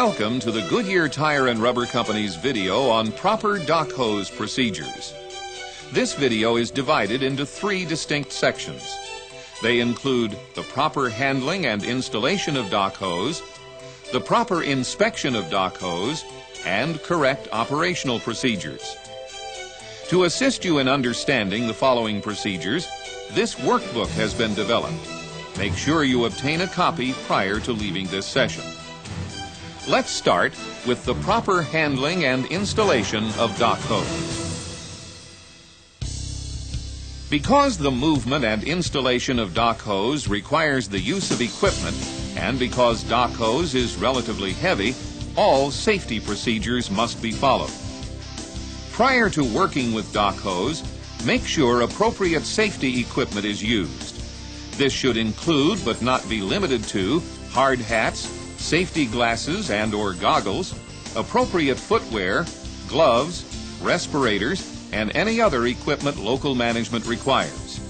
Welcome to the Goodyear Tire and Rubber Company's video on proper dock hose procedures. This video is divided into 3 distinct sections. They include the proper handling and installation of dock hose, the proper inspection of dock hose, and correct operational procedures. To assist you in understanding the following procedures, this workbook has been developed. Make sure you obtain a copy prior to leaving this session. Let's start with the proper handling and installation of dock hose. Because the movement and installation of dock hose requires the use of equipment, and because dock hose is relatively heavy, all safety procedures must be followed. Prior to working with dock hose, make sure appropriate safety equipment is used. This should include, but not be limited to, hard hats, safety glasses and/or goggles, appropriate footwear, gloves, respirators, and any other equipment local management requires.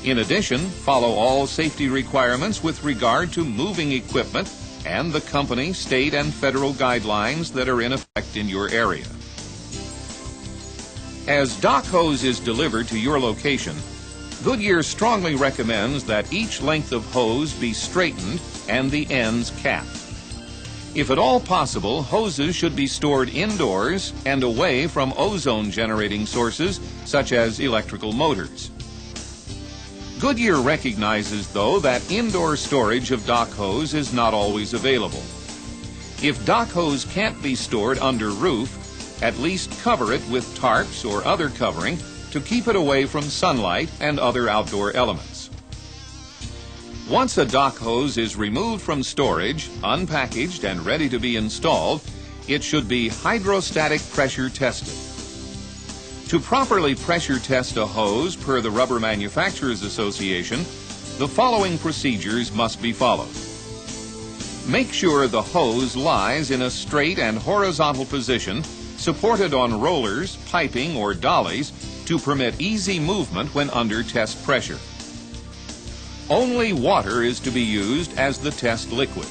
In addition, follow all safety requirements with regard to moving equipment and the company, state, and federal guidelines that are in effect in your area. As dock hose is delivered to your location, Goodyear strongly recommends that each length of hose be straightened and the ends capped. If at all possible, hoses should be stored indoors and away from ozone-generating sources such as electrical motors. Goodyear recognizes, though, that indoor storage of dock hose is not always available. If dock hose can't be stored under roof, at least cover it with tarps or other covering to keep it away from sunlight and other outdoor elements. Once a dock hose is removed from storage, unpackaged, and ready to be installed, it should be hydrostatic pressure tested. To properly pressure test a hose per the Rubber Manufacturers Association, the following procedures must be followed. Make sure the hose lies in a straight and horizontal position, supported on rollers, piping, or dollies to permit easy movement when under test pressure. Only water is to be used as the test liquid.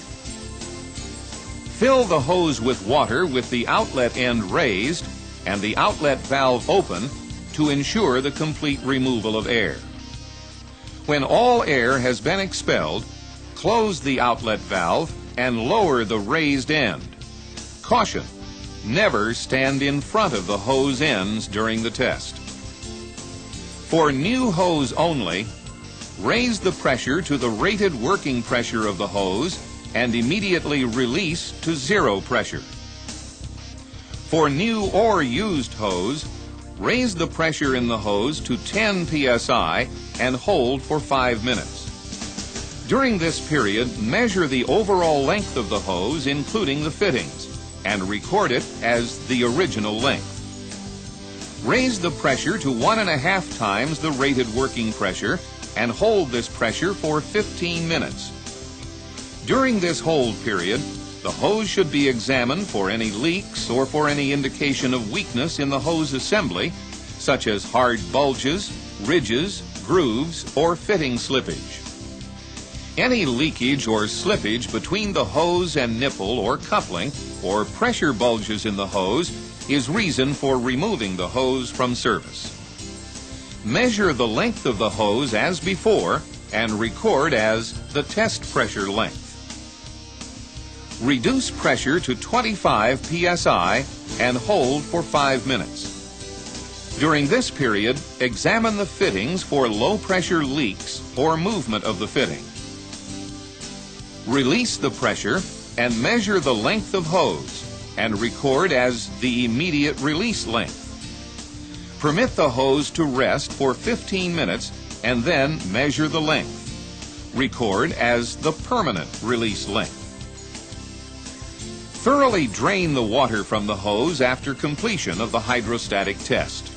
Fill the hose with water with the outlet end raised and the outlet valve open to ensure the complete removal of air. When all air has been expelled, close the outlet valve and lower the raised end. Caution: never stand in front of the hose ends during the test. For new hose only, raise the pressure to the rated working pressure of the hose and immediately release to 0 pressure. For new or used hose, raise the pressure in the hose to 10 psi and hold for 5 minutes. During this period, measure the overall length of the hose, including the fittings, and record it as the original length. Raise the pressure to 1.5 times the rated working pressure and hold this pressure for 15 minutes. During this hold period, the hose should be examined for any leaks or for any indication of weakness in the hose assembly, such as hard bulges, ridges, grooves, or fitting slippage. Any leakage or slippage between the hose and nipple or coupling, or pressure bulges in the hose, is reason for removing the hose from service. Measure the length of the hose as before and record as the test pressure length. Reduce pressure to 25 psi and hold for 5 minutes. During this period, examine the fittings for low pressure leaks or movement of the fitting. Release the pressure and measure the length of hose and record as the immediate release length. Permit the hose to rest for 15 minutes and then measure the length. Record as the permanent release length. Thoroughly drain the water from the hose after completion of the hydrostatic test.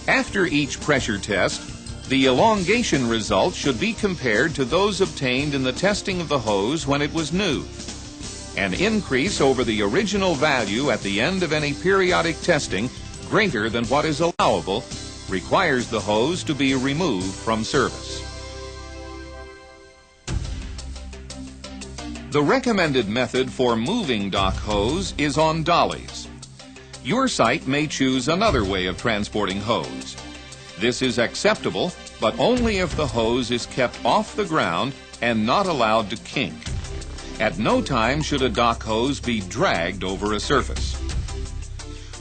After each pressure test, the elongation results should be compared to those obtained in the testing of the hose when it was new. An increase over the original value at the end of any periodic testing greater than what is allowable requires the hose to be removed from service. The recommended method for moving dock hose is on dollies. Your site may choose another way of transporting hose. This is acceptable, but only if the hose is kept off the ground and not allowed to kink. At no time should a dock hose be dragged over a surface.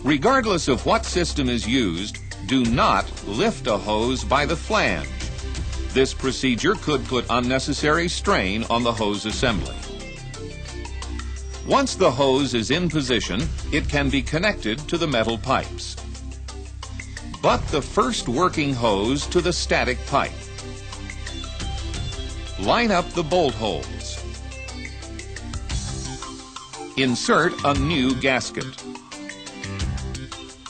Regardless of what system is used, do not lift a hose by the flange. This procedure could put unnecessary strain on the hose assembly. Once the hose is in position, it can be connected to the metal pipes. Butt the first working hose to the static pipe. Line up the bolt holes. Insert a new gasket.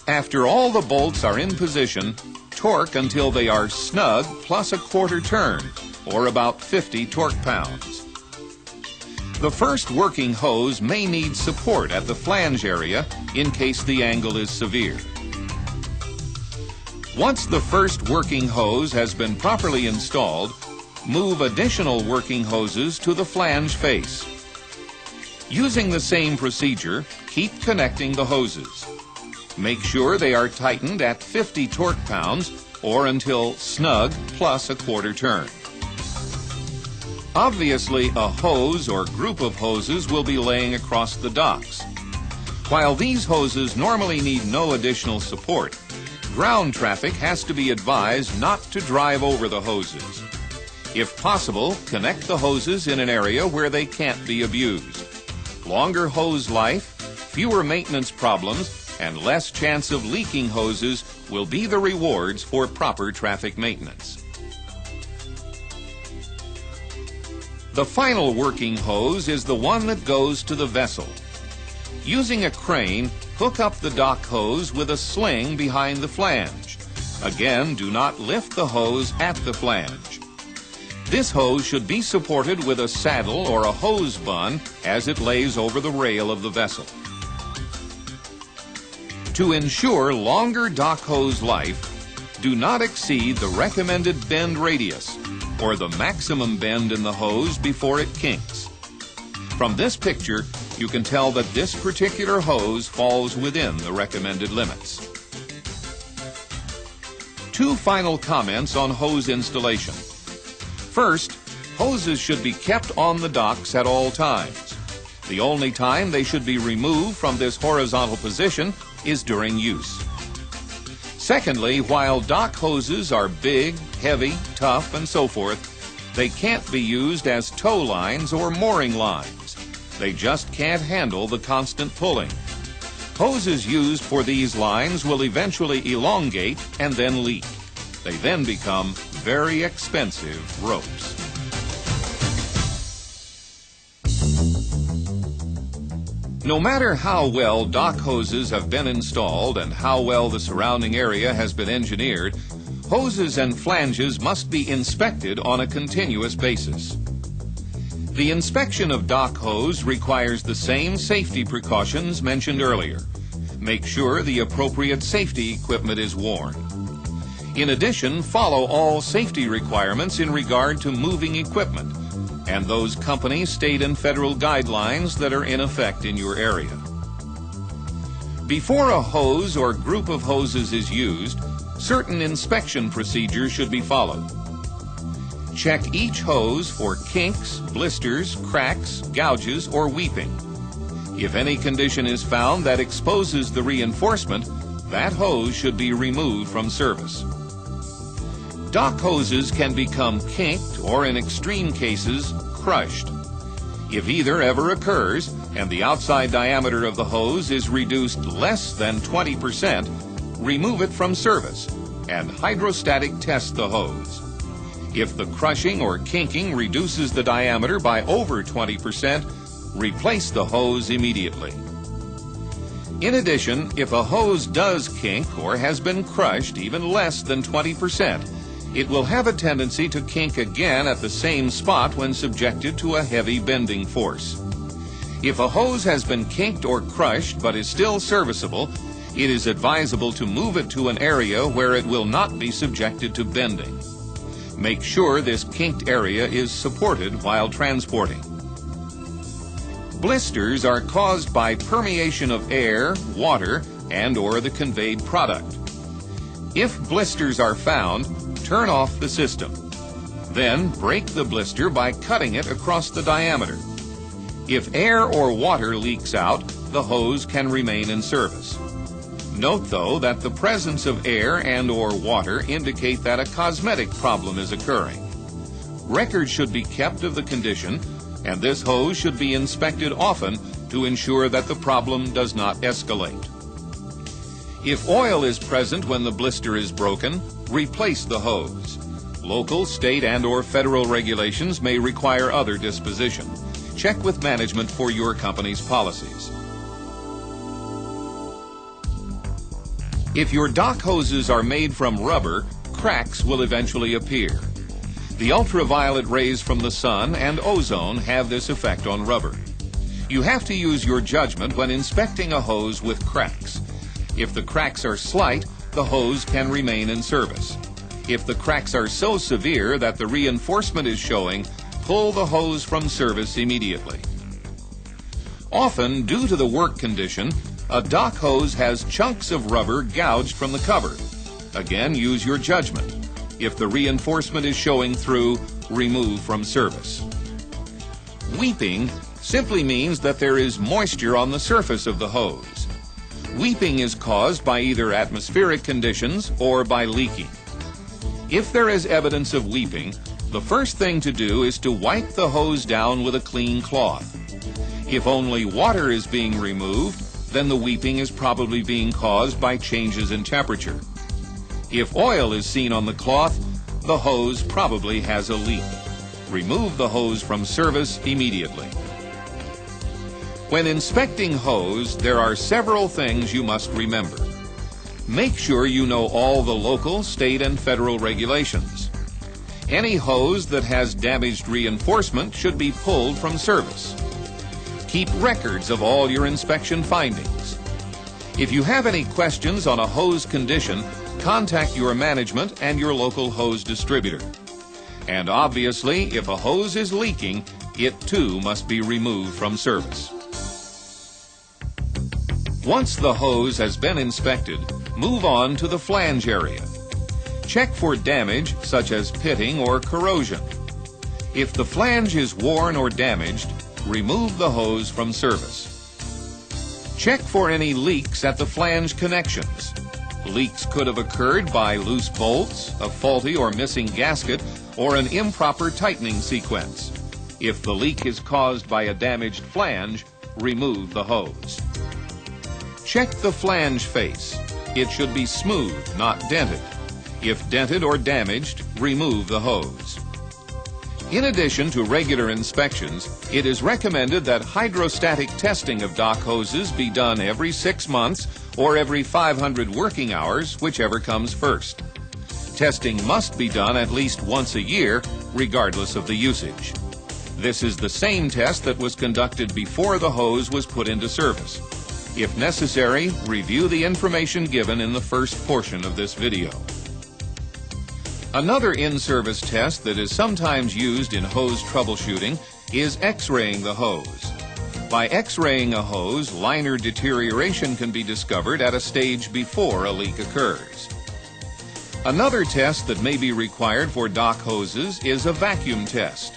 After all the bolts are in position, torque until they are snug plus a quarter turn, or about 50 torque pounds. The first working hose may need support at the flange area in case the angle is severe. Once the first working hose has been properly installed, move additional working hoses to the flange face. Using the same procedure, keep connecting the hoses. Make sure they are tightened at 50 torque pounds or until snug plus a quarter turn. Obviously, a hose or group of hoses will be laying across the docks. While these hoses normally need no additional support, ground traffic has to be advised not to drive over the hoses. If possible, connect the hoses in an area where they can't be abused. Longer hose life, fewer maintenance problems, and less chance of leaking hoses will be the rewards for proper traffic maintenance. The final working hose is the one that goes to the vessel. Using a crane, hook up the dock hose with a sling behind the flange. Again, do not lift the hose at the flange. This hose should be supported with a saddle or a hose bun as it lays over the rail of the vessel. To ensure longer dock hose life, do not exceed the recommended bend radius or the maximum bend in the hose before it kinks. From this picture, you can tell that this particular hose falls within the recommended limits. Two final comments on hose installation. First, hoses should be kept on the docks at all times. The only time they should be removed from this horizontal position is during use. Secondly, while dock hoses are big, heavy, tough, and so forth, they can't be used as tow lines or mooring lines. They just can't handle the constant pulling. Hoses used for these lines will eventually elongate and then leak. They then become very expensive ropes. No matter how well dock hoses have been installed and how well the surrounding area has been engineered, hoses and flanges must be inspected on a continuous basis. The inspection of dock hose requires the same safety precautions mentioned earlier. Make sure the appropriate safety equipment is worn. In addition, follow all safety requirements in regard to moving equipment and those company, state, and federal guidelines that are in effect in your area. Before a hose or group of hoses is used, certain inspection procedures should be followed. Check each hose for kinks, blisters, cracks, gouges, or weeping. If any condition is found that exposes the reinforcement, that hose should be removed from service. Dock hoses can become kinked or, in extreme cases, crushed. If either ever occurs and the outside diameter of the hose is reduced less than 20%, remove it from service and hydrostatic test the hose. If the crushing or kinking reduces the diameter by over 20%, replace the hose immediately. In addition, if a hose does kink or has been crushed even less than 20%, it will have a tendency to kink again at the same spot when subjected to a heavy bending force. If a hose has been kinked or crushed but is still serviceable, it is advisable to move it to an area where it will not be subjected to bending. Make sure this kinked area is supported while transporting. Blisters are caused by permeation of air, water, and/or the conveyed product. If blisters are found, turn off the system. Then break the blister by cutting it across the diameter. If air or water leaks out, the hose can remain in service. Note, though, that the presence of air and/or water indicate that a cosmetic problem is occurring. Records should be kept of the condition, and this hose should be inspected often to ensure that the problem does not escalate. If oil is present when the blister is broken, replace the hose. Local, state, and/or federal regulations may require other disposition. Check with management for your company's policies. If your dock hoses are made from rubber, cracks will eventually appear. The ultraviolet rays from the sun and ozone have this effect on rubber. You have to use your judgment when inspecting a hose with cracks. If the cracks are slight, the hose can remain in service. If the cracks are so severe that the reinforcement is showing, pull the hose from service immediately. Often, due to the work condition, a dock hose has chunks of rubber gouged from the cover. Again, use your judgment. If the reinforcement is showing through, remove from service. Weeping simply means that there is moisture on the surface of the hose. Weeping is caused by either atmospheric conditions or by leaking. If there is evidence of weeping, the first thing to do is to wipe the hose down with a clean cloth. If only water is being removed, then the weeping is probably being caused by changes in temperature. If oil is seen on the cloth, the hose probably has a leak. Remove the hose from service immediately. When inspecting hose, there are several things you must remember. Make sure you know all the local, state, and federal regulations. Any hose that has damaged reinforcement should be pulled from service. Keep records of all your inspection findings. If you have any questions on a hose condition, contact your management and your local hose distributor. And obviously, if a hose is leaking, it too must be removed from service. Once the hose has been inspected, move on to the flange area. Check for damage such as pitting or corrosion. If the flange is worn or damaged, remove the hose from service. Check for any leaks at the flange connections. Leaks could have occurred by loose bolts, a faulty or missing gasket, or an improper tightening sequence. If the leak is caused by a damaged flange, remove the hose. Check the flange face. It should be smooth, not dented. If dented or damaged, remove the hose. In addition to regular inspections, it is recommended that hydrostatic testing of dock hoses be done every 6 months or every 500 working hours, whichever comes first. Testing must be done at least once a year, regardless of the usage. This is the same test that was conducted before the hose was put into service. If necessary, review the information given in the first portion of this video. Another in-service test that is sometimes used in hose troubleshooting is X-raying the hose. By X-raying a hose, liner deterioration can be discovered at a stage before a leak occurs. Another test that may be required for dock hoses is a vacuum test.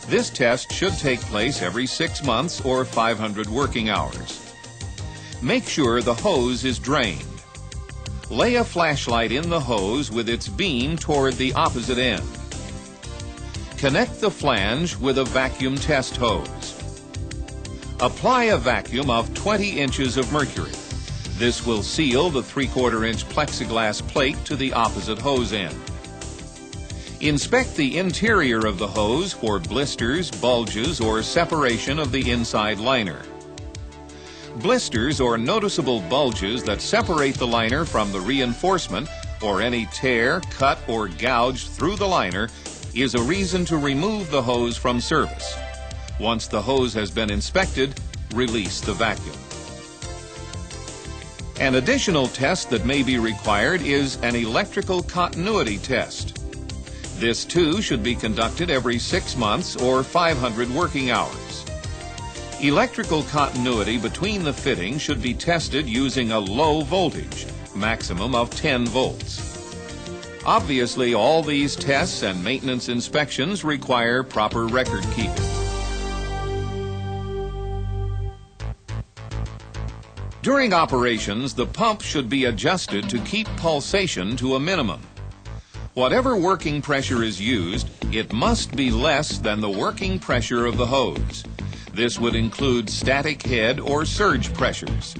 This test should take place every 6 months or 500 working hours. Make sure the hose is drained. Lay a flashlight in the hose with its beam toward the opposite end. Connect the flange with a vacuum test hose. Apply a vacuum of 20 inches of mercury. This will seal the 3/4 inch plexiglass plate to the opposite hose end. Inspect the interior of the hose for blisters, bulges, or separation of the inside liner. Blisters or noticeable bulges that separate the liner from the reinforcement, or any tear, cut, or gouge through the liner, is a reason to remove the hose from service. Once the hose has been inspected, release the vacuum. An additional test that may be required is an electrical continuity test. This too should be conducted every 6 months or 500 working hours. Electrical continuity between the fittings should be tested using a low voltage, maximum of 10 volts. Obviously, all these tests and maintenance inspections require proper record keeping. During operations, the pump should be adjusted to keep pulsation to a minimum. Whatever working pressure is used, it must be less than the working pressure of the hose. This would include static head or surge pressures.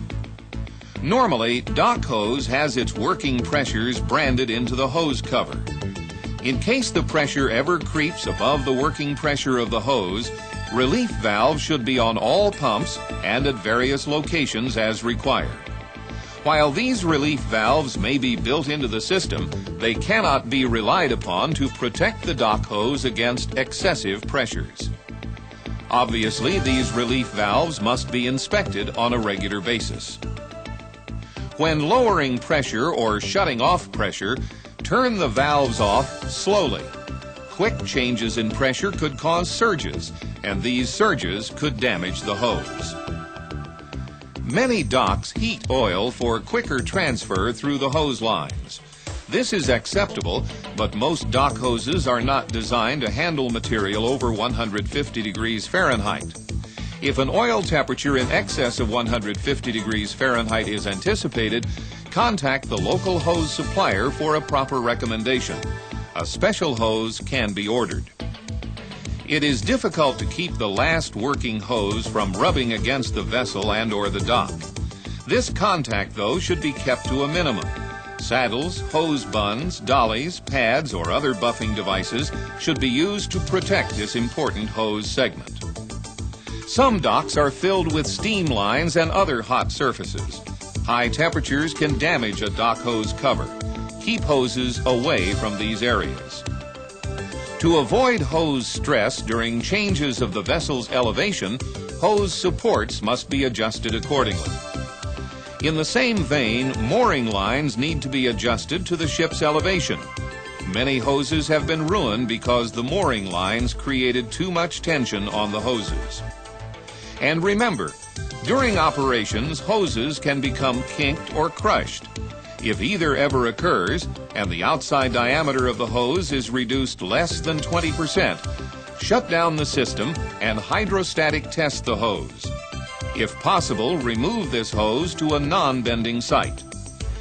Normally, dock hose has its working pressures branded into the hose cover. In case the pressure ever creeps above the working pressure of the hose, relief valves should be on all pumps and at various locations as required. While these relief valves may be built into the system, they cannot be relied upon to protect the dock hose against excessive pressures. Obviously, these relief valves must be inspected on a regular basis. When lowering pressure or shutting off pressure, turn the valves off slowly. Quick changes in pressure could cause surges, and these surges could damage the hose. Many docks heat oil for quicker transfer through the hose lines. This is acceptable, but most dock hoses are not designed to handle material over 150 degrees Fahrenheit. If an oil temperature in excess of 150 degrees Fahrenheit is anticipated, contact the local hose supplier for a proper recommendation. A special hose can be ordered. It is difficult to keep the last working hose from rubbing against the vessel and/or the dock. This contact, though, should be kept to a minimum. Saddles, hose buns, dollies, pads, or other buffing devices should be used to protect this important hose segment. Some docks are filled with steam lines and other hot surfaces. High temperatures can damage a dock hose cover. Keep hoses away from these areas. To avoid hose stress during changes of the vessel's elevation, hose supports must be adjusted accordingly. In the same vein, mooring lines need to be adjusted to the ship's elevation. Many hoses have been ruined because the mooring lines created too much tension on the hoses. And remember, during operations, hoses can become kinked or crushed. If either ever occurs, and the outside diameter of the hose is reduced less than 20%, shut down the system and hydrostatic test the hose. If possible, remove this hose to a non-bending site.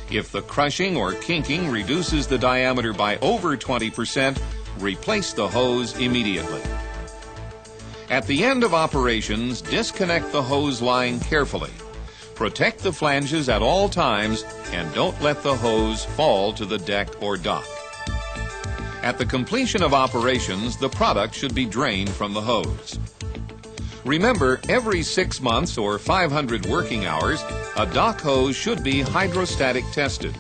If the crushing or kinking reduces the diameter by over 20%, replace the hose immediately. At the end of operations, disconnect the hose line carefully. Protect the flanges at all times and don't let the hose fall to the deck or dock. At the completion of operations, the product should be drained from the hose. Remember, every 6 months or 500 working hours, a dock hose should be hydrostatic tested.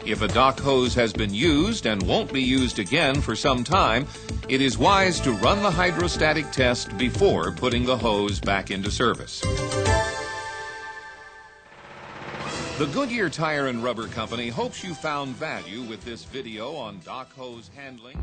If a dock hose has been used and won't be used again for some time, it is wise to run the hydrostatic test before putting the hose back into service. The Goodyear Tire and Rubber Company hopes you found value with this video on dock hose handling.